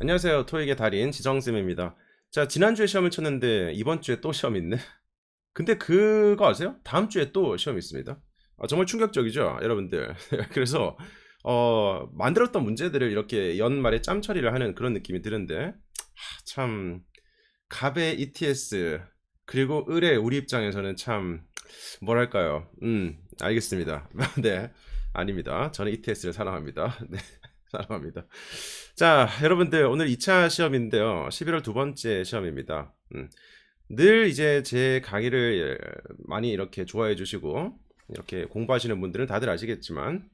안녕하세요. 토익의 달인 지정쌤입니다. 자, 지난주에 시험을 쳤는데 이번 주에 또 시험 있네. 근데 그거 아세요? 다음 주에 또 시험이 있습니다. 정말 충격적이죠, 여러분들. 그래서 만들었던 문제들을 이렇게 연말에 짬 처리를 하는 그런 느낌이 드는데 참 갑의 ETS 그리고 을의 우리 입장에서는 참 뭐랄까요? 알겠습니다. 네, 아닙니다. 저는 ETS를 사랑합니다. 네, 사랑합니다. 자, 여러분들 오늘 2차 시험인데요. 11월 두 번째 시험입니다. 늘 이제 제 강의를 많이 이렇게 좋아해 주시고 이렇게 공부하시는 분들은 다들 아시겠지만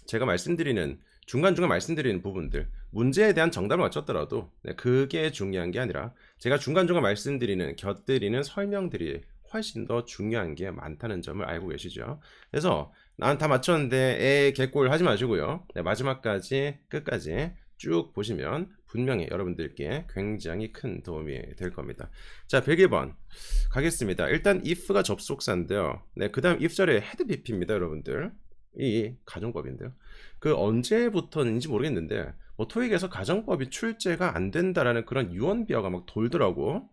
제가 말씀드리는 중간중간 말씀드리는 부분들 문제에 대한 정답을 맞췄더라도 그게 중요한 게 아니라 제가 중간중간 말씀드리는 곁들이는 설명들이 훨씬 더 중요한 게 많다는 점을 알고 계시죠. 그래서 난 다 맞췄는데 개꼴 하지 마시고요. 마지막까지 끝까지 쭉 보시면 분명히 여러분들께 굉장히 큰 도움이 될 겁니다. 자, 101번 가겠습니다. 일단 if가 접속사인데요. 네, 그 다음 if 자리에 head bp입니다, 여러분들. 이 가정법인데요. 그 언제부터인지 모르겠는데 뭐 토익에서 가정법이 출제가 안 된다라는 그런 유언비어가 막 돌더라고.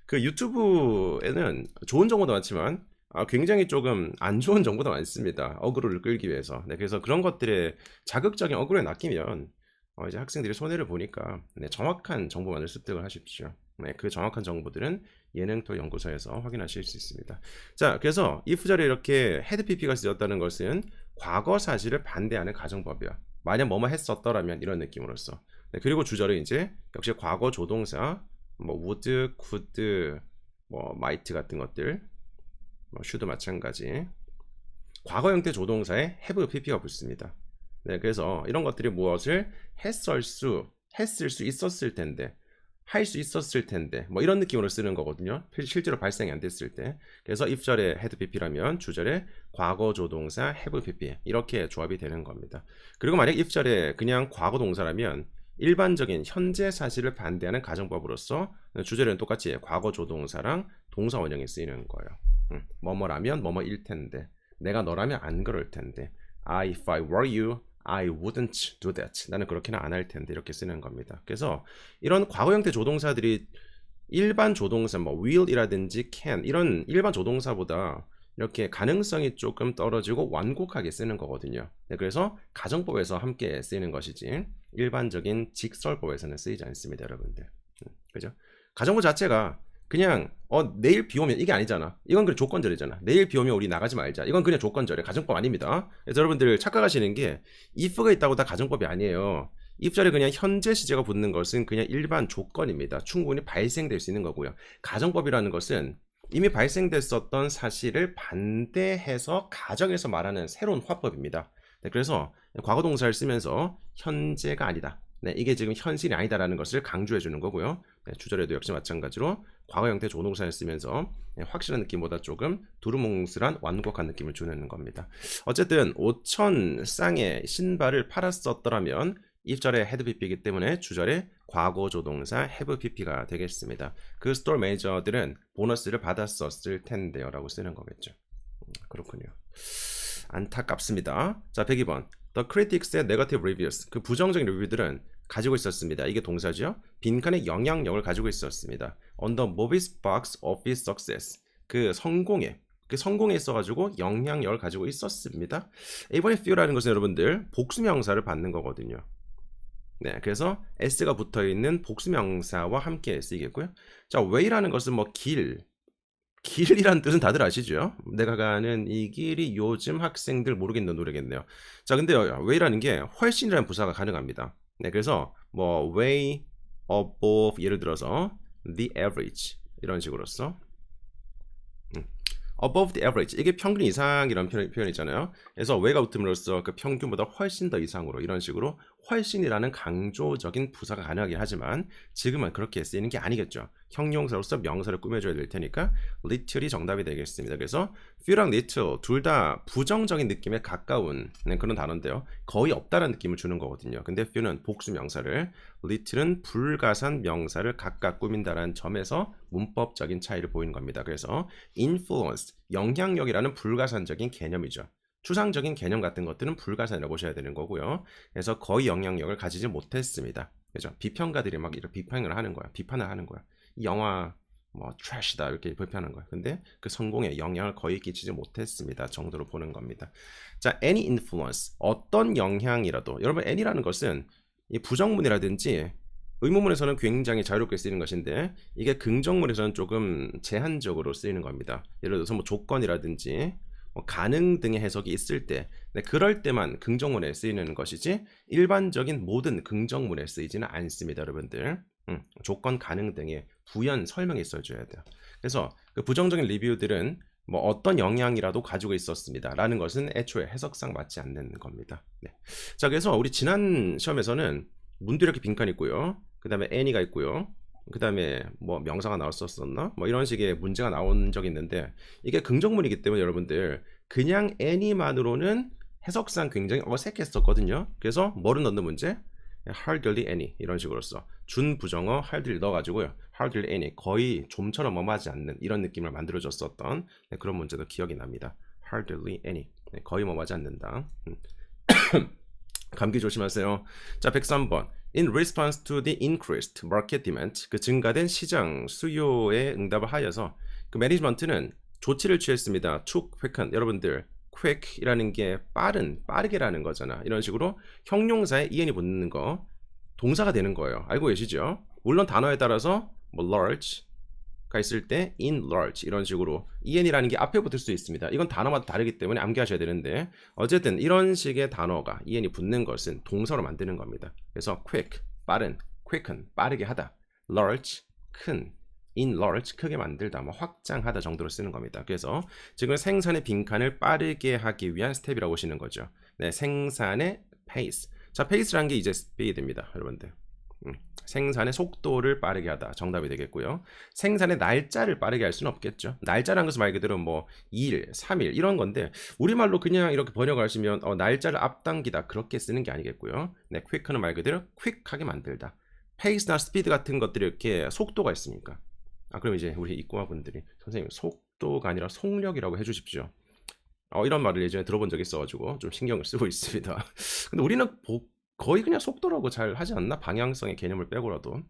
그 유튜브에는 좋은 정보도 많지만 굉장히 조금 안 좋은 정보도 많습니다. 어그로를 끌기 위해서. 네, 그래서 그런 것들에 자극적인 어그로에 낚이면 이제 학생들이 손해를 보니까 정확한 정보만을 습득을 하십시오. 그 정확한 정보들은 예능토 연구소에서 확인하실 수 있습니다. 자, 그래서 if 자리에 이렇게 head pp가 쓰였다는 것은 과거 사실을 반대하는 가정법이야. 만약 뭐뭐 했었더라면 이런 느낌으로써. 그리고 주절은 이제 역시 과거 조동사 뭐 would, could, 뭐 might 같은 것들, 뭐 should 마찬가지. 과거 형태 조동사에 have pp가 붙습니다. 네, 그래서 이런 것들이 무엇을 했을 수 있었을 텐데, 할 수 있었을 텐데, 뭐 이런 느낌으로 쓰는 거거든요. 실제로 발생이 안 됐을 때. 그래서 if절에 had pp라면 주절에 과거 조동사 have pp 이렇게 조합이 되는 겁니다. 그리고 만약 if절에 그냥 과거 동사라면 일반적인 현재 사실을 반대하는 가정법으로서 주절에는 똑같이 과거 조동사랑 동사 원형이 쓰이는 거예요. 뭐뭐라면 뭐뭐일 텐데, 내가 너라면 안 그럴 텐데, if I were you, I wouldn't do that. 나는 그렇게는 안 할 텐데 이렇게 쓰는 겁니다. 그래서 이런 과거 형태 조동사들이 일반 조동사 뭐 will이라든지 can 이런 일반 조동사보다 이렇게 가능성이 조금 떨어지고 완곡하게 쓰는 거거든요. 네, 그래서 가정법에서 함께 쓰이는 것이지 일반적인 직설법에서는 쓰이지 않습니다, 여러분들. 그죠? 가정법 자체가 그냥 내일 비 오면 이게 아니잖아. 이건 그냥 조건절이잖아. 내일 비 오면 우리 나가지 말자. 이건 그냥 조건절이야. 가정법 아닙니다. 그래서 여러분들 착각하시는 게 if가 있다고 다 가정법이 아니에요. if 자리에 그냥 현재 시제가 붙는 것은 그냥 일반 조건입니다. 충분히 발생될 수 있는 거고요. 가정법이라는 것은 이미 발생됐었던 사실을 반대해서 가정에서 말하는 새로운 화법입니다. 네, 그래서 과거 동사를 쓰면서 현재가 아니다. 네, 이게 지금 현실이 아니다라는 것을 강조해 주는 거고요. 네, 주절에도 역시 마찬가지로 과거 형태 조동사를 쓰면서 확실한 느낌보다 조금 두루뭉술한 완곡한 느낌을 주는 겁니다. 어쨌든 5천 쌍의 신발을 팔았었더라면 if절에 had pp이기 때문에 주절에 과거 조동사 have pp가 되겠습니다. 그 스토어 매니저들은 보너스를 받았었을 텐데요 라고 쓰는 거겠죠. 그렇군요. 안타깝습니다. 자, 102번 The critics의 negative reviews 그 부정적인 리뷰들은 가지고 있었습니다. 이게 동사죠. 빈칸의 영향력을 가지고 있었습니다. On the movies box office success 그 성공에 있어가지고 영향력을 가지고 있었습니다. 이번에 few라는 것은 여러분들 복수명사를 받는 거거든요. 네, 그래서 s가 붙어있는 복수명사와 함께 쓰이겠고요. 자, way라는 것은 뭐 길이란 뜻은 다들 아시죠? 내가 가는 이 길이 요즘 학생들 모르겠는 노래겠네요. 자, 근데 way라는 게 훨씬이라는 부사가 가능합니다. 네, 그래서 뭐 way above 예를 들어서 the average 이런 식으로써 above the average 이게 평균 이상이라는 표현이잖아요. 그래서 way가 붙음으로써 그 평균보다 훨씬 더 이상으로 이런 식으로 훨씬이라는 강조적인 부사가 가능하긴 하지만 지금은 그렇게 쓰이는 게 아니겠죠. 형용사로서 명사를 꾸며줘야 될 테니까 little이 정답이 되겠습니다. 그래서 few랑 little 둘 다 부정적인 느낌에 가까운 그런 단어인데요. 거의 없다는 느낌을 주는 거거든요. 근데 few는 복수 명사를, little은 불가산 명사를 각각 꾸민다는 점에서 문법적인 차이를 보이는 겁니다. 그래서 influence, 영향력이라는 불가산적인 개념이죠. 추상적인 개념 같은 것들은 불가산이라고 보셔야 되는 거고요. 그래서 거의 영향력을 가지지 못했습니다. 그죠? 비평가들이 막 이렇게 비판을 하는 거야. 비판을 하는 거야. 이 영화 뭐 트래시다 이렇게 비판하는 거야. 근데 그 성공에 영향을 거의 끼치지 못했습니다. 정도로 보는 겁니다. 자, any influence 어떤 영향이라도 여러분 any라는 것은 이 부정문이라든지 의문문에서는 굉장히 자유롭게 쓰이는 것인데 이게 긍정문에서는 조금 제한적으로 쓰이는 겁니다. 예를 들어서 뭐 조건이라든지 뭐 가능 등의 해석이 있을 때 네, 그럴 때만 긍정문에 쓰이는 것이지 일반적인 모든 긍정문에 쓰이지는 않습니다. 여러분들 조건 가능 등의 부연 설명이 있어줘야 돼요. 그래서 그 부정적인 리뷰들은 뭐 어떤 영향이라도 가지고 있었습니다 라는 것은 애초에 해석상 맞지 않는 겁니다. 네. 자, 그래서 우리 지난 시험에서는 문도 이렇게 빈칸 있고요. 그 다음에 any가 있고요. 그 다음에 뭐 명사가 나왔었나? 뭐 이런 식의 문제가 나온 적이 있는데 이게 긍정문이기 때문에 여러분들 그냥 any만으로는 해석상 굉장히 어색했었거든요. 그래서 뭐를 넣는 문제? hardly any 이런 식으로 써. 준부정어 hardly 넣어가지고요. hardly any 거의 좀처럼 뭐하지 않는 이런 느낌을 만들어줬었던 네, 그런 문제도 기억이 납니다. hardly any 네, 거의 뭐하지 않는다. 감기 조심하세요. 자, 103번. In response to the increased market demand, 그 증가된 시장 수요에 응답을 하여서 그 매니지먼트는 조치를 취했습니다. took quicken. 여러분들 quick이라는 게 빠르게라는 거잖아. 이런 식으로 형용사에 en이 붙는 거 동사가 되는 거예요. 알고 계시죠? 물론 단어에 따라서 뭐 large가 있을 때 in large 이런 식으로 en이라는 게 앞에 붙을 수 있습니다. 이건 단어마다 다르기 때문에 암기하셔야 되는데 어쨌든 이런 식의 단어가 en이 붙는 것은 동사로 만드는 겁니다. 그래서 quick 빠른, quicken 빠르게 하다, large 큰, in large 크게 만들다, 뭐 확장하다 정도로 쓰는 겁니다. 그래서 지금 생산의 빈칸을 빠르게 하기 위한 스텝이라고 보시는 거죠. 네, 생산의 pace. 자, pace라는 게 이제 speed입니다, 여러분들. 생산의 속도를 빠르게 하다 정답이 되겠고요. 생산의 날짜를 빠르게 할 수는 없겠죠. 날짜라는 것은 말 그대로 뭐 2일, 3일 이런 건데 우리말로 그냥 이렇게 번역하시면 날짜를 앞당기다 그렇게 쓰는 게 아니겠고요. 네, quick는 말 그대로 quick하게 만들다. pace나 speed 같은 것들이 이렇게 속도가 있으니까. 그럼 이제 우리 이과분들이 선생님 속도가 아니라 속력이라고 해주십시오. 이런 말을 예전에 들어본 적이 있어가지고 좀 신경을 쓰고 있습니다. 근데 우리는 거의 그냥 속도라고 잘 하지 않나? 방향성의 개념을 빼고라도.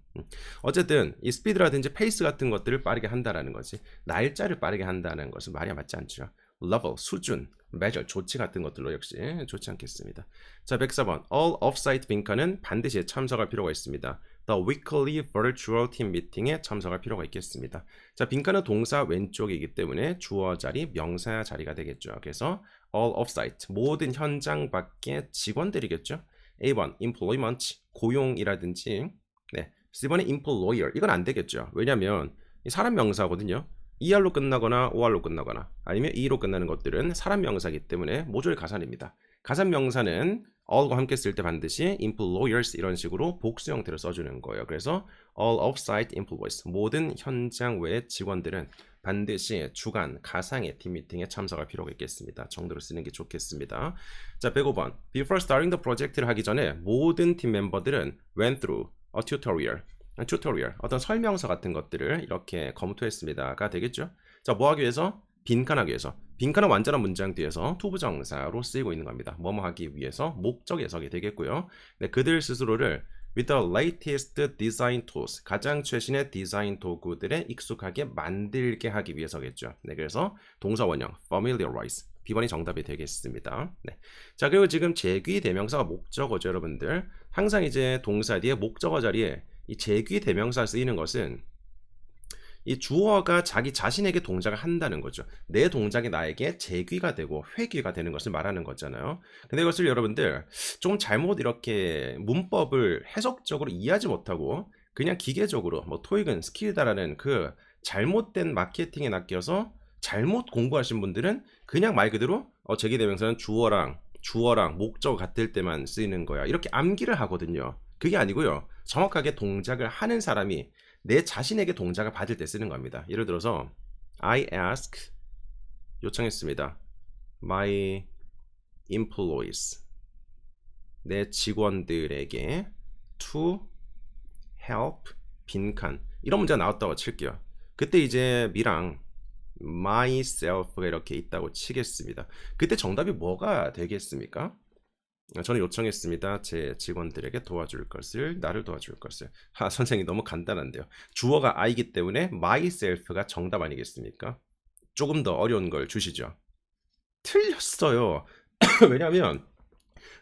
어쨌든 이 스피드라든지 페이스 같은 것들을 빠르게 한다라는 거지. 날짜를 빠르게 한다는 것은 말이 맞지 않죠. level, 수준, measure, 조치 같은 것들로 역시 좋지 않겠습니다. 자, 104번. all off-site 빈칸은 반드시 참석할 필요가 있습니다. The weekly virtual team meeting에 참석할 필요가 있겠습니다. 자, 빈칸은 동사 왼쪽이기 때문에 주어 자리, 명사 자리가 되겠죠. 그래서 all off-site, 모든 현장 밖의 직원들이겠죠. A번 employment 고용이라든지 네, C번에 employer 이건 안 되겠죠. 왜냐하면 사람 명사거든요. ER로 끝나거나 OR로 끝나거나 아니면 E로 끝나는 것들은 사람 명사이기 때문에 모조리 가산입니다. 가산 명사는 all과 함께 쓸 때 반드시 employers 이런 식으로 복수 형태로 써주는 거예요. 그래서 all off-site employees 모든 현장 외의 직원들은 반드시 주간 가상의 팀 미팅에 참석할 필요가 있겠습니다. 정도로 쓰는 게 좋겠습니다. 자, 105번. Before starting the project를 하기 전에 모든 팀 멤버들은 went through a tutorial, 어떤 설명서 같은 것들을 이렇게 검토했습니다가 되겠죠. 자, 뭐 하기 위해서? 빈칸하기 위해서. 빈칸은 완전한 문장 뒤에서 투부정사로 쓰이고 있는 겁니다. 뭐뭐 하기 위해서 목적 해석이 되겠고요. 네, 그들 스스로를 with the latest design tools, 가장 최신의 디자인 도구들에 익숙하게 만들게 하기 위해서겠죠. 네, 그래서 동사 원형 familiarize, B번이 정답이 되겠습니다. 네. 자, 그리고 지금 제귀 대명사가 목적어죠, 여러분들. 항상 이제 동사 뒤에 목적어 자리에 이 제귀 대명사 쓰이는 것은 이 주어가 자기 자신에게 동작을 한다는 거죠. 내 동작이 나에게 제귀가 되고 회귀가 되는 것을 말하는 거잖아요. 근데 이것을 여러분들 좀 잘못 이렇게 문법을 해석적으로 이해하지 못하고 그냥 기계적으로 뭐 토익은 스킬이다라는 그 잘못된 마케팅에 낚여서 잘못 공부하신 분들은 그냥 말 그대로 제기대명사는 주어랑 목적 같을 때만 쓰이는 거야. 이렇게 암기를 하거든요. 그게 아니고요. 정확하게 동작을 하는 사람이 내 자신에게 동작을 받을 때 쓰는 겁니다. 예를 들어서 I ask 요청했습니다. My employees 내 직원들에게 to help 빈칸 이런 문제가 나왔다고 칠게요. 그때 이제 미랑 myself가 이렇게 있다고 치겠습니다. 그때 정답이 뭐가 되겠습니까? 저는 요청했습니다. 제 직원들에게 도와줄 것을, 나를 도와줄 것을. 선생님 너무 간단한데요. 주어가 I이기 때문에 myself가 정답 아니겠습니까? 조금 더 어려운 걸 주시죠. 틀렸어요. 왜냐하면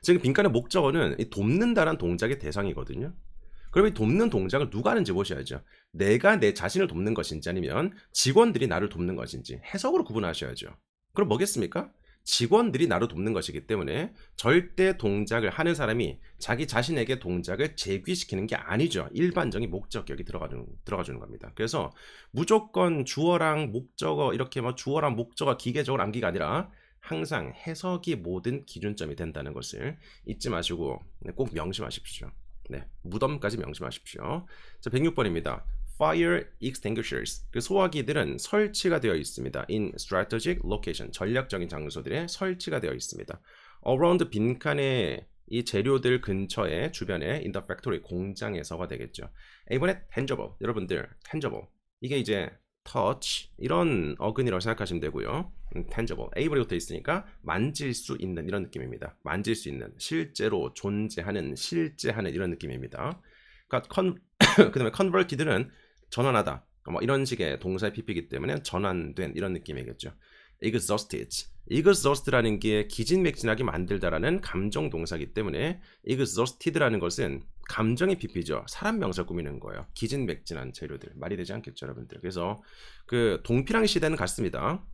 지금 빈칸의 목적어는 이 돕는다란 동작의 대상이거든요. 그럼 이 돕는 동작을 누가 하는지 보셔야죠. 내가 내 자신을 돕는 것인지 아니면 직원들이 나를 돕는 것인지 해석으로 구분하셔야죠. 그럼 뭐겠습니까? 직원들이 나를 돕는 것이기 때문에 절대 동작을 하는 사람이 자기 자신에게 동작을 제귀시키는 게 아니죠. 일반적인 목적격이 들어가주는 겁니다. 그래서 무조건 주어랑 목적어 이렇게 뭐 주어랑 목적어 기계적으로 암기가 아니라 항상 해석이 모든 기준점이 된다는 것을 잊지 마시고 꼭 명심하십시오. 네, 무덤까지 명심하십시오. 자, 106번입니다. Fire extinguishers. 그 소화기들은 설치가 되어 있습니다. In strategic location. 전략적인 장소들에 설치가 되어 있습니다. Around 빈칸의 이 재료들 근처에 주변에 in the factory 공장에서가 되겠죠. 이번에 tangible. 여러분들 tangible. 이게 이제 touch 이런 어근이라고 생각하시면 되고요. tangible. able이 붙어 있으니까 만질 수 있는 이런 느낌입니다. 만질 수 있는 실제로 존재하는 실제하는 이런 느낌입니다. 그러니까 그다음에 converted는 전환하다 뭐 이런 식의 동사의 PP이기 때문에 전환된 이런 느낌이겠죠. exhausted라는 게 기진맥진하게 만들다라는 감정 동사이기 때문에 exhausted라는 것은 감정의 PP죠. 사람 명사 꾸미는 거예요. 기진맥진한 재료들 말이 되지 않겠죠, 여러분들. 그래서 그 동피랑 시대는 같습니다.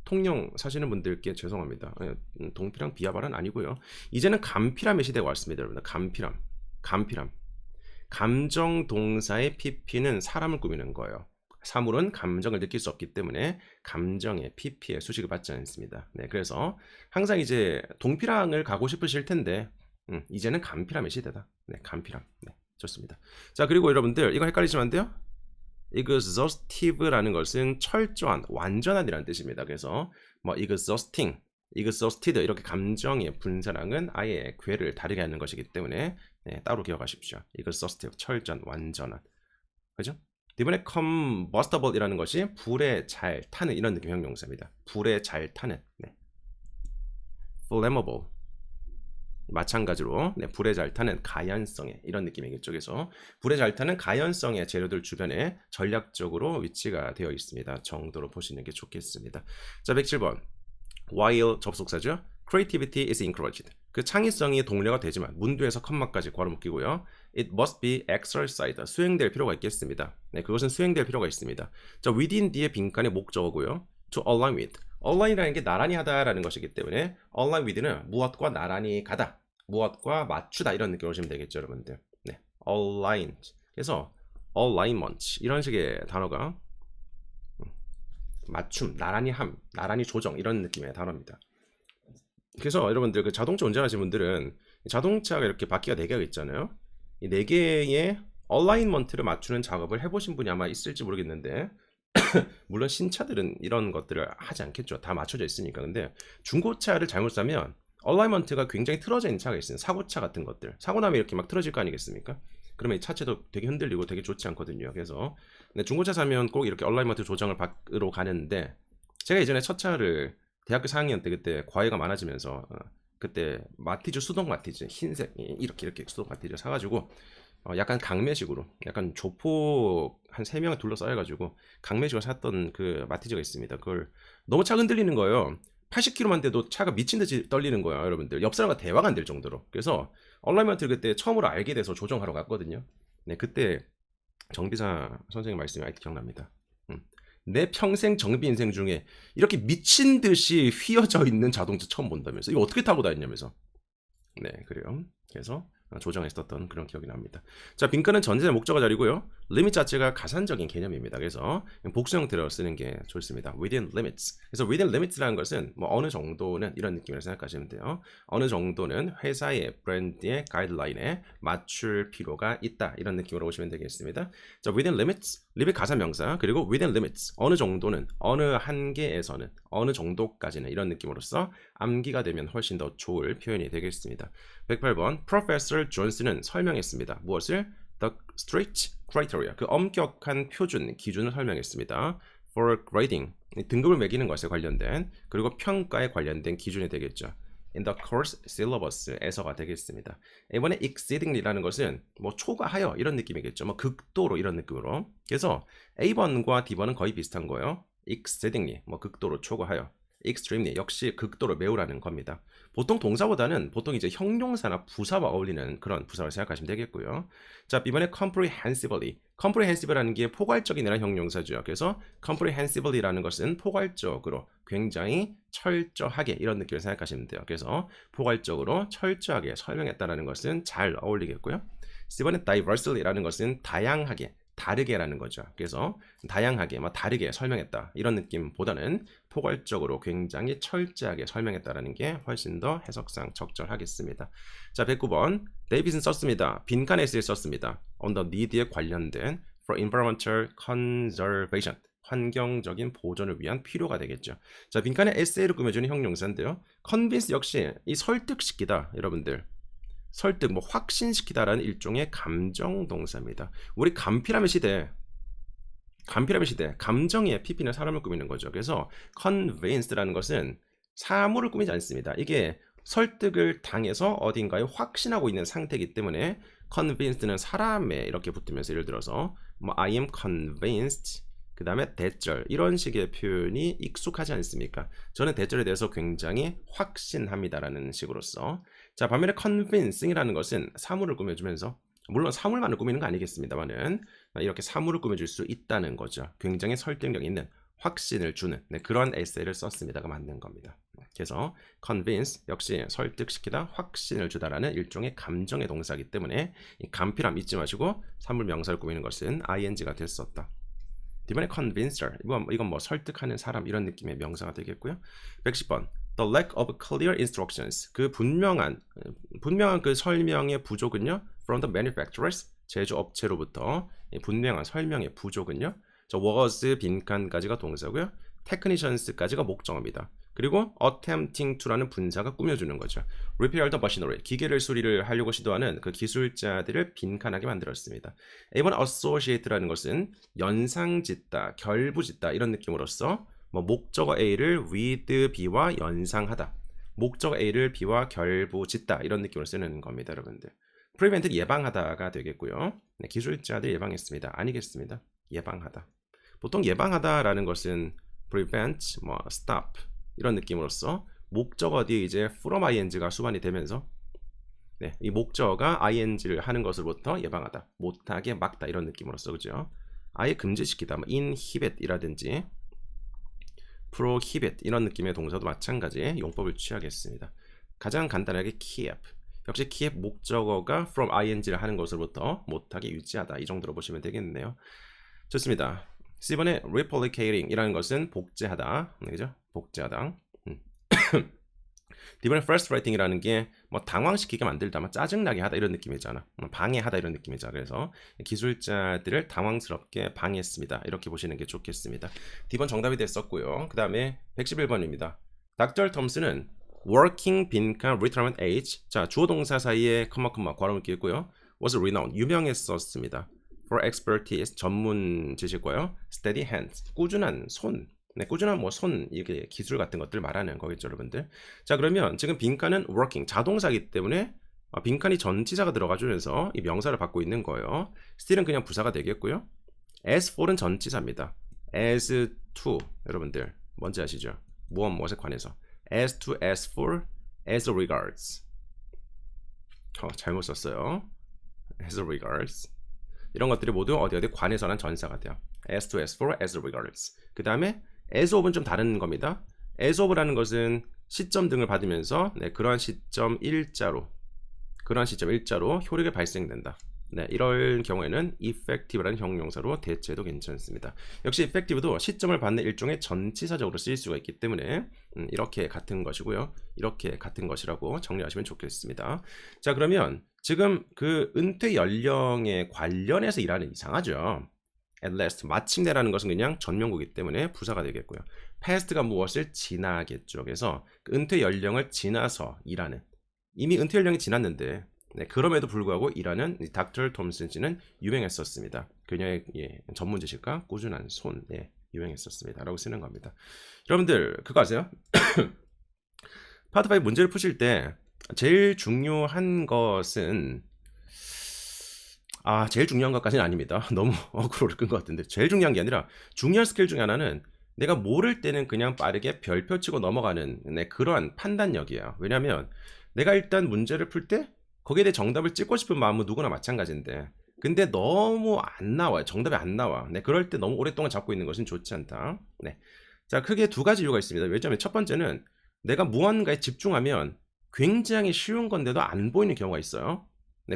통영 사시는 분들께 죄송합니다. 동피랑 비하발은 아니고요. 이제는 간피람의 시대가 왔습니다, 여러분들. 간피람. 감정 동사의 PP는 사람을 꾸미는 거예요. 사물은 감정을 느낄 수 없기 때문에 감정의 PP에 수식을 받지 않습니다. 네, 그래서 항상 이제 동피랑을 가고 싶으실 텐데 이제는 간피람의 시대다. 네, 간피람. 네, 좋습니다. 자, 그리고 여러분들 이거 헷갈리시면 안 돼요? exhaustive라는 것은 철저한, 완전한이라는 뜻입니다. 그래서 뭐 exhausting, exhausted 이렇게 감정의 분사랑은 아예 궤를 다르게 하는 것이기 때문에 네, 따로 기억하십시오. exhaustive, 철저한, 완전한. 그죠? 이번에 combustible이라는 것이 불에 잘 타는 이런 느낌 형용사입니다. 불에 잘 타는. 네. flammable. 마찬가지로 네, 불에 잘 타는 가연성의 이런 느낌이겠죠. 그래서 불에 잘 타는 가연성의 재료들 주변에 전략적으로 위치가 되어 있습니다. 정도로 보시는 게 좋겠습니다. 자, 107번. while 접속사죠. creativity is encouraged. 그 창의성이 동료가 되지만 문두에서 컴마까지 괄호 묶이고요. it must be exercised. 수행될 필요가 있겠습니다. 네, 그것은 수행될 필요가 있습니다. 자, within 뒤에 빈칸의 목적어고요. to align with. align이라는 게 나란히 하다라는 것이기 때문에 align with는 무엇과 나란히 가다, 무엇과 맞추다 이런 느낌으로 보시면 되겠죠, 여러분들. 네, align. 그래서 alignment 이런 식의 단어가 맞춤, 나란히 함, 나란히 조정 이런 느낌의 단어입니다. 그래서 여러분들 그 자동차 운전하시는 분들은 자동차가 이렇게 바퀴가 4개가 있잖아요. 이 4개의 얼라인먼트를 맞추는 작업을 해보신 분이 아마 있을지 모르겠는데 물론 신차들은 이런 것들을 하지 않겠죠. 다 맞춰져 있으니까. 근데 중고차를 잘못 사면 얼라인먼트가 굉장히 틀어져 있는 차가 있어요. 사고차 같은 것들. 사고 나면 이렇게 막 틀어질 거 아니겠습니까? 그러면 이 차체도 되게 흔들리고 되게 좋지 않거든요. 그래서 중고차 사면 꼭 이렇게 얼라인먼트 조정을 받으러 가는데 제가 예전에 첫 차를 대학교 4학년 때 그때 과외가 많아지면서 그때 마티즈 수동 마티즈 흰색 이렇게 수동 마티즈 사가지고 약간 강매식으로 약간 조폭 한 3명을 둘러싸여가지고 강매식으로 샀던 그 마티즈가 있습니다. 그걸 너무 차 흔들리는 거예요. 80km만 돼도 차가 미친듯이 떨리는 거야, 여러분들. 옆 사람과 대화가 안 될 정도로. 그래서 얼라이먼트를 그때 처음으로 알게 돼서 조정하러 갔거든요. 네, 그때 정비사 선생님 말씀이 아직 기억납니다. 내 평생 정비 인생 중에 이렇게 미친 듯이 휘어져 있는 자동차 처음 본다면서 이거 어떻게 타고 다녔냐면서. 네, 그래요. 그래서 조정했었던 그런 기억이 납니다. 자, 빈칸은 전제의 목적어 자리고요. 리밋 자체가 가산적인 개념입니다. 그래서 복수 형태로 쓰는 게 좋습니다. within limits. 그래서 within limits라는 것은 뭐 어느 정도는 이런 느낌으로 생각하시면 돼요. 어느 정도는 회사의 브랜드의 가이드라인에 맞출 필요가 있다. 이런 느낌으로 보시면 되겠습니다. 자, within limits, limit 가사 명사, 그리고 within limits, 어느 정도는, 어느 한계에서는, 어느 정도까지는 이런 느낌으로써 암기가 되면 훨씬 더 좋을 표현이 되겠습니다. 108번 Professor Johnson은 설명했습니다. 무엇을? The strict criteria, 그 엄격한 표준, 기준을 설명했습니다. For grading, 등급을 매기는 것에 관련된, 그리고 평가에 관련된 기준이 되겠죠. in the course syllabus에서가 되겠습니다. 이번에 exceedingly라는 것은 뭐 초과하여 이런 느낌이겠죠. 뭐 극도로 이런 느낌으로. 그래서 A번과 D번은 거의 비슷한 거예요. exceedingly 뭐 극도로 초과하여. extremely 역시 극도로 매우라는 겁니다. 보통 동사보다는 보통 이제 형용사나 부사와 어울리는 그런 부사로 생각하시면 되겠고요. 자, 이번에 comprehensively. comprehensive라는 게 포괄적인이라는 형용사죠. 그래서 comprehensively라는 것은 포괄적으로 굉장히 철저하게 이런 느낌을 생각하시면 돼요. 그래서 포괄적으로 철저하게 설명했다라는 것은 잘 어울리겠고요. 이번에 diversely라는 것은 다양하게 다르게라는 거죠. 그래서 다양하게 다르게 설명했다 이런 느낌보다는 포괄적으로 굉장히 철저하게 설명했다라는 게 훨씬 더 해석상 적절하겠습니다. 자, 109번 데이빗은 썼습니다. 빈칸 에세이를 썼습니다. on the need에 관련된 for environmental conservation 환경적인 보존을 위한 필요가 되겠죠. 자, 빈칸에 에세이를 꾸며주는 형용사인데요. convince 역시 이 설득시키다 여러분들. 설득, 확신시키다라는 일종의 감정 동사입니다. 우리 간피라면 시대, 감정에 피피는 사람을 꾸미는 거죠. 그래서 convince라는 것은 사물을 꾸미지 않습니다. 이게 설득을 당해서 어딘가에 확신하고 있는 상태이기 때문에 convinced는 사람에 이렇게 붙으면서 예를 들어서 I am convinced 그 다음에 대절 이런 식의 표현이 익숙하지 않습니까? 저는 대절에 대해서 굉장히 확신합니다라는 식으로서 자, 반면에 convincing이라는 것은 사물을 꾸며주면서 물론 사물만을 꾸미는 거 아니겠습니다만은 이렇게 사물을 꾸며줄 수 있다는 거죠. 굉장히 설득력 있는 확신을 주는 그런 에세이를 썼습니다가 맞는 겁니다. 그래서 convince 역시 설득시키다 확신을 주다라는 일종의 감정의 동사이기 때문에 이 간필함 잊지 마시고 사물 명사를 꾸미는 것은 ing가 됐었다. 이번에 convincer 이건 설득하는 사람 이런 느낌의 명사가 되겠고요. 110번 the lack of clear instructions 그 분명한 그 설명의 부족은요 from the manufacturers 제조업체로부터 분명한 설명의 부족은요 저 was 빈칸까지가 동사고요. technicians까지가 목적어입니다. 그리고 attempting to라는 분사가 꾸며주는 거죠. repair the machinery 기계를 수리를 하려고 시도하는 그 기술자들을 빈칸하게 만들었습니다. 이번 associate라는 것은 연상짓다, 결부짓다 이런 느낌으로서 목적어 A를 with B와 연상하다. 목적어 A를 B와 결부짓다 이런 느낌으로 쓰는 겁니다, 여러분들. prevent 예방하다가 되겠고요. 네, 기술자들 예방했습니다. 아니겠습니다. 예방하다. 보통 예방하다라는 것은 prevent, stop 이런 느낌으로서 목적어 뒤에 이제 from ing가 수반이 되면서 이 목적어가 ing를 하는 것으로부터 예방하다, 못하게 막다 이런 느낌으로서 그죠? 아예 금지시키다, inhibit이라든지 prohibit 이런 느낌의 동사도 마찬가지의 용법을 취하겠습니다. 가장 간단하게 keep 역시 keep 목적어가 from ing를 하는 것으로부터 못하게 유지하다 이 정도로 보시면 되겠네요. 좋습니다. 이번에 replicating 이라는 것은 복제하다 그죠? 복제하다. 이번에 frustrating이라는 게 당황시키게 만들다, 짜증나게 하다 이런 느낌이잖아. 방해하다 이런 느낌이잖아. 그래서 기술자들을 당황스럽게 방해했습니다. 이렇게 보시는 게 좋겠습니다. D번 정답이 됐었고요. 그 다음에 111번입니다. Dr. 톰슨은 working 빈칸 retirement age 자 주어 동사 사이에 괄호물기 있고요. was renowned 유명했었습니다. for expertise 전문 지식과요. steady hands 꾸준한 손 꾸준한 손 이게 기술 같은 것들 말하는 거겠죠, 여러분들. 자, 그러면 지금 빈칸은 working 자동사이기 때문에 빈칸이 전치사가 들어가주면서 이 명사를 받고 있는 거예요. still은 그냥 부사가 되겠고요. as for는 전치사입니다. as to 여러분들 뭔지 아시죠? 무엇에 관해서 as to, as for, as regards 잘못 썼어요. as regards 이런 것들이 모두 어디 관해서란 전사가 돼요. as to, as for, as regards 그 다음에 as of는 좀 다른 겁니다. as of라는 것은 시점 등을 받으면서 그러한 시점 일자로 효력이 발생된다. 이럴 경우에는 effective라는 형용사로 대체해도 괜찮습니다. 역시 effective도 시점을 받는 일종의 전치사적으로 쓰일 수가 있기 때문에 이렇게 같은 것이고요. 이렇게 같은 것이라고 정리하시면 좋겠습니다. 자, 그러면 지금 그 은퇴 연령에 관련해서 일하는 이상하죠. at last 마침내라는 것은 그냥 전명구이기 때문에 부사가 되겠고요. past가 무엇을 지나겠죠. 그래서 그 은퇴 연령을 지나서 일하는 이미 은퇴 연령이 지났는데 그럼에도 불구하고 일하는 닥터 톰슨 씨는 유명했었습니다. 그녀의 전문 지식과 꾸준한 손 유명했었습니다. 라고 쓰는 겁니다. 여러분들 그거 아세요? 파트 5 문제를 푸실 때 제일 중요한 것은 제일 중요한 것까지는 아닙니다. 너무 어그로를 끈 것 같은데 제일 중요한 게 아니라 중요한 스킬 중에 하나는 내가 모를 때는 그냥 빠르게 별표 치고 넘어가는 그러한 판단력이에요. 왜냐하면 내가 일단 문제를 풀 때 거기에 대해 정답을 찍고 싶은 마음은 누구나 마찬가지인데 근데 너무 안 나와요. 정답이 안 나와. 그럴 때 너무 오랫동안 잡고 있는 것은 좋지 않다. 자, 크게 두 가지 이유가 있습니다. 왜냐하면 첫 번째는 내가 무언가에 집중하면 굉장히 쉬운 건데도 안 보이는 경우가 있어요.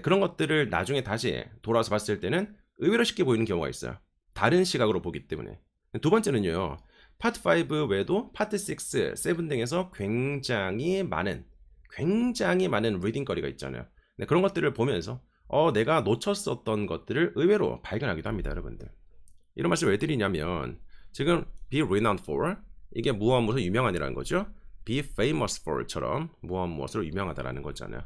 그런 것들을 나중에 다시 돌아와서 봤을 때는 의외로 쉽게 보이는 경우가 있어요. 다른 시각으로 보기 때문에. 두 번째는요. 파트 5 외에도 파트 6, 7 등에서 굉장히 많은 리딩 거리가 있잖아요. 그런 것들을 보면서 내가 놓쳤었던 것들을 의외로 발견하기도 합니다, 여러분들. 이런 말씀 왜 드리냐면 지금 be renowned for 이게 무엇 무엇으로 유명한이라는 거죠. be famous for처럼 무엇 무엇으로 유명하다라는 거잖아요.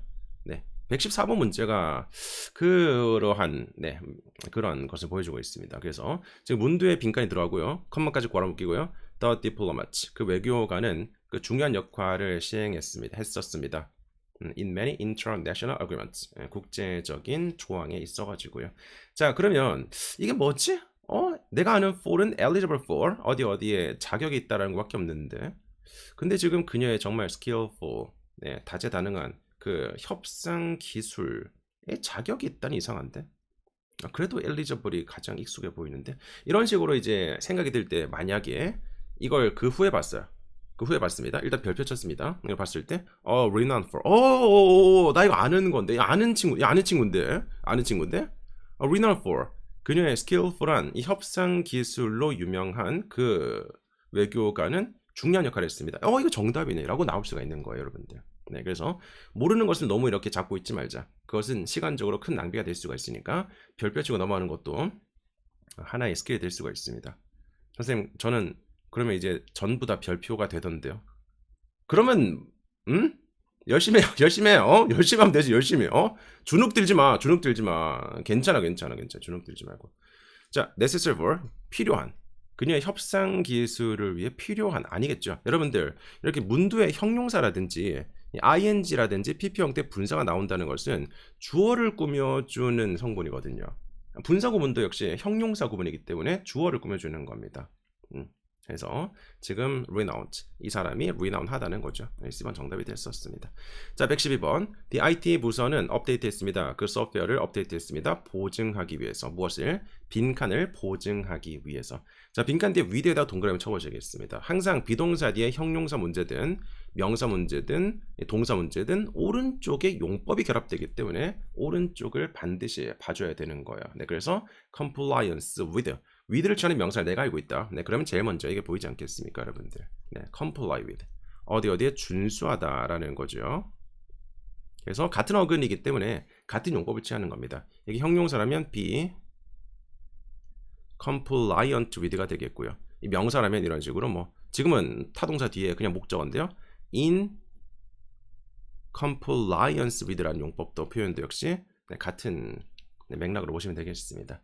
114번 문제가 그러한 그런 것을 보여주고 있습니다. 그래서 지금 문두에 빈칸이 들어가고요. 컴마까지 괄호묶이고요. The diplomat 그 외교관은 그 중요한 역할을 했었습니다. In many international agreements 국제적인 조항에 있어가지고요. 자, 그러면 이게 뭐지? 내가 아는 for은 eligible for 어디에 자격이 있다라는 것밖에 없는데 근데 지금 그녀의 정말 skillful 다재다능한 그 협상 기술에 자격이 있다니 이상한데 그래도 eligible이 가장 익숙해 보이는데 이런 식으로 이제 생각이 들 때 만약에 이걸 그 후에 봤어요. 그 후에 봤습니다. 일단 별표 쳤습니다. 이걸 봤을 때 renowned for 나 이거 아는 건데 아는 친구인데 renowned for 그녀의 skillful한 이 협상 기술로 유명한 그 외교관은 중요한 역할을 했습니다. 이거 정답이네 라고 나올 수가 있는 거예요, 여러분들. 그래서 모르는 것을 너무 이렇게 잡고 있지 말자. 그것은 시간적으로 큰 낭비가 될 수가 있으니까 별표 치고 넘어가는 것도 하나의 스킬이 될 수가 있습니다. 선생님, 저는 그러면 이제 전부 다 별표가 되던데요. 그러면 열심히 해. 열심히 하면 되지. 열심히. 주눅 들지 마. 괜찮아. 주눅 들지 말고. 자, necessary for 필요한. 그녀의 협상 기술을 위해 필요한 아니겠죠. 여러분들 이렇게 문두의 형용사라든지 ing라든지 pp 형태 분사가 나온다는 것은 주어를 꾸며주는 성분이거든요. 분사 구문도 역시 형용사 구문이기 때문에 주어를 꾸며주는 겁니다. 그래서 지금 renowned 이 사람이 renowned 하다는 거죠. C번 정답이 됐었습니다. 자, 112번 The IT 부서는 업데이트했습니다. 그 소프트웨어를 업데이트했습니다. 보증하기 위해서 무엇을? 빈칸을 보증하기 위해서. 자, 빈칸 뒤에 위드에다 동그라미 쳐보시겠습니다. 항상 비동사 뒤에 형용사 문제든 명사 문제든 동사 문제든 오른쪽에 용법이 결합되기 때문에 오른쪽을 반드시 봐줘야 되는 거예요. 그래서 compliance with를 취하는 명사를 내가 알고 있다. 그러면 제일 먼저 이게 보이지 않겠습니까, 여러분들? comply with 어디에 준수하다라는 거죠. 그래서 같은 어근이기 때문에 같은 용법을 취하는 겁니다. 이게 형용사라면 be compliant with가 되겠고요. 이 명사라면 이런 식으로 지금은 타동사 뒤에 그냥 목적어인데요. in compliance with라는 용법도 표현도 역시 같은 맥락으로 보시면 되겠습니다.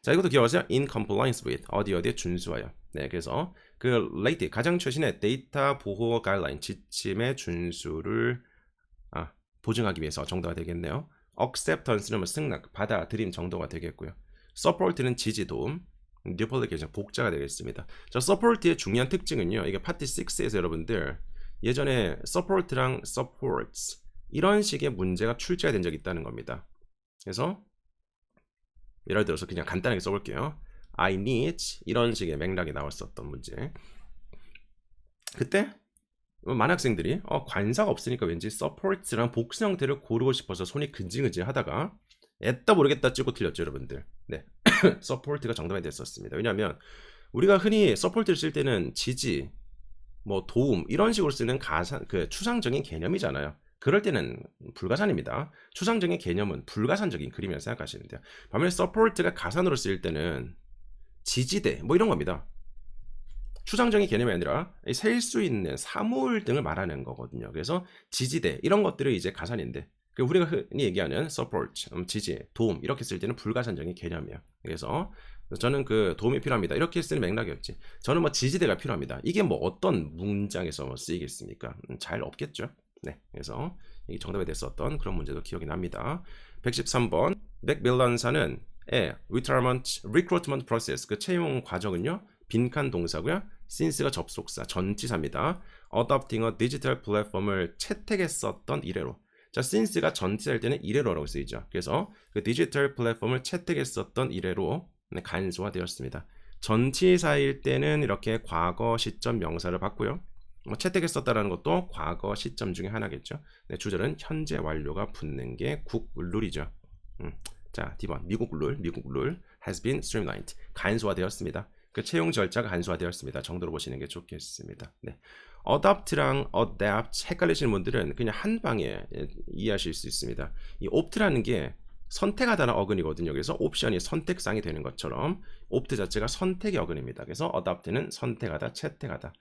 자, 이것도 기억하세요. in compliance with 어디에 준수하여. 그래서 그 latest 가장 최신의 데이터 보호 가이드라인 지침의 준수를 보증하기 위해서 정도가 되겠네요. acceptance는 승낙, 받아들임 정도가 되겠고요. support는 지지, 도움, duplication, 복자가 되겠습니다. 자, support의 중요한 특징은요. 이게 파트 6에서 여러분들 예전에 support랑 supports 이런 식의 문제가 출제가 된 적이 있다는 겁니다. 그래서 예를 들어서 그냥 간단하게 써볼게요. I need 이런 식의 맥락이 나왔었던 문제. 그때 많은 학생들이 관사가 없으니까 왠지 support랑 복수 형태를 고르고 싶어서 손이 근질근질 하다가 애따 모르겠다 찍고 틀렸죠, 여러분들. support가 정답이 됐었습니다. 왜냐하면 우리가 흔히 support를 쓸 때는 지지, 도움 이런 식으로 쓰는 추상적인 개념이잖아요. 그럴 때는 불가산입니다. 추상적인 개념은 불가산적인 그림이라고 생각하시면 돼요. 반면에 support가 가산으로 쓰일 때는 지지대 이런 겁니다. 추상적인 개념이 아니라 셀 수 있는 사물 등을 말하는 거거든요. 그래서 지지대 이런 것들을 이제 가산인데 우리가 흔히 얘기하는 support, 지지, 도움 이렇게 쓸 때는 불가산적인 개념이에요. 그래서 저는 그 도움이 필요합니다. 이렇게 쓰는 맥락이었지. 저는 지지대가 필요합니다. 이게 어떤 문장에서 쓰이겠습니까? 잘 없겠죠. 네, 그래서 이 정답에 됐었던 그런 문제도 기억이 납니다. 113번 맥밀런사는 recruitment process 그 채용 과정은요 빈칸 동사고요. since가 접속사 전치사입니다. adopting a digital platform을 채택했었던 이래로. 자, since가 전치사일 때는 이래로라고 쓰이죠. 그래서 그 디지털 플랫폼을 채택했었던 이래로 간소화되었습니다. 전치사일 때는 이렇게 과거 시점 명사를 받고요. 뭐 채택했었다라는 것도 과거 시점 중에 하나겠죠. 네, 주절은 현재 완료가 붙는 게 국룰이죠. 자, D번 미국 룰 has been streamlined 간소화되었습니다. 그 채용 절차가 간소화되었습니다. 정도로 보시는 게 좋겠습니다. 네. adopt랑 adapt 헷갈리시는 분들은 그냥 한 방에 이해하실 수 있습니다. 이 opt라는 게 선택하다는 어근이거든요. 그래서 옵션이 선택상이 되는 것처럼 opt 자체가 선택의 어근입니다. 그래서 adopt는 선택하다, 채택하다.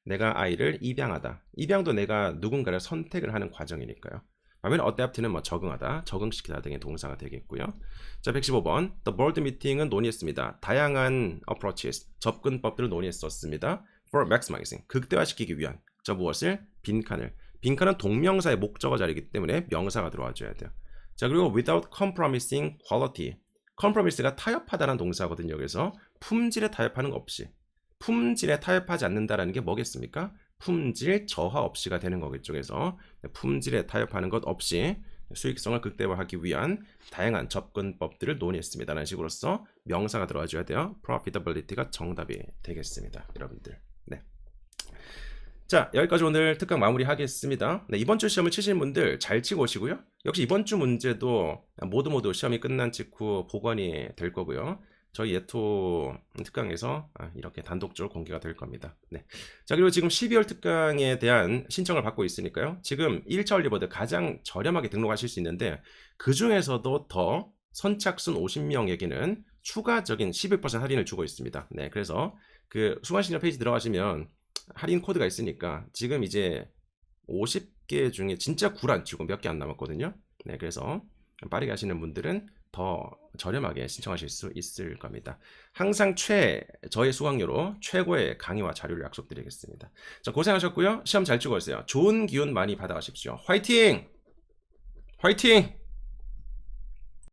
내가 아이를 입양하다. 입양도 내가 누군가를 선택을 하는 과정이니까요. 반면 adapt는 뭐 적응하다, 적응시키다 등의 동사가 되겠고요. 자, 115번 The board meeting은 논의했습니다. 다양한 approaches, 접근법들을 논의했었습니다. For maximizing, 극대화시키기 위한. 자, 무엇을? 빈칸을. 빈칸은 동명사의 목적어 자리이기 때문에 명사가 들어와줘야 돼요. 자, 그리고 without compromising quality. compromise가 타협하다는 동사거든요. 그래서 품질에 타협하는 거 없이. 품질에 타협하지 않는다라는 게 뭐겠습니까? 품질 저하 없이가 되는 거겠죠. 그래서 품질에 타협하는 것 없이 수익성을 극대화하기 위한 다양한 접근법들을 논의했습니다. 라는 식으로서 명사가 들어와줘야 돼요. profitability가 정답이 되겠습니다. 여러분들. 네. 자, 여기까지 오늘 특강 마무리하겠습니다. 네, 이번 주 시험을 치신 분들 잘 치고 오시고요. 역시 이번 주 문제도 모두 시험이 끝난 직후 복원이 될 거고요. 저희 예토 특강에서 이렇게 단독적으로 공개가 될 겁니다. 네. 자, 그리고 지금 12월 특강에 대한 신청을 받고 있으니까요. 지금 1차 얼리버드 가장 저렴하게 등록하실 수 있는데 그 중에서도 더 선착순 50명에게는 추가적인 11% 할인을 주고 있습니다. 네, 그래서 그 수강신청 페이지 들어가시면 할인 코드가 있으니까 지금 이제 50개 중에 진짜 굴 안 치고 몇 개 안 남았거든요. 네, 그래서 빠르게 하시는 분들은 더 저렴하게 신청하실 수 있을 겁니다. 항상 저의 수강료로 최고의 강의와 자료를 약속드리겠습니다. 자, 고생하셨고요. 시험 잘 치고 오세요. 좋은 기운 많이 받아가십시오. 화이팅! 화이팅!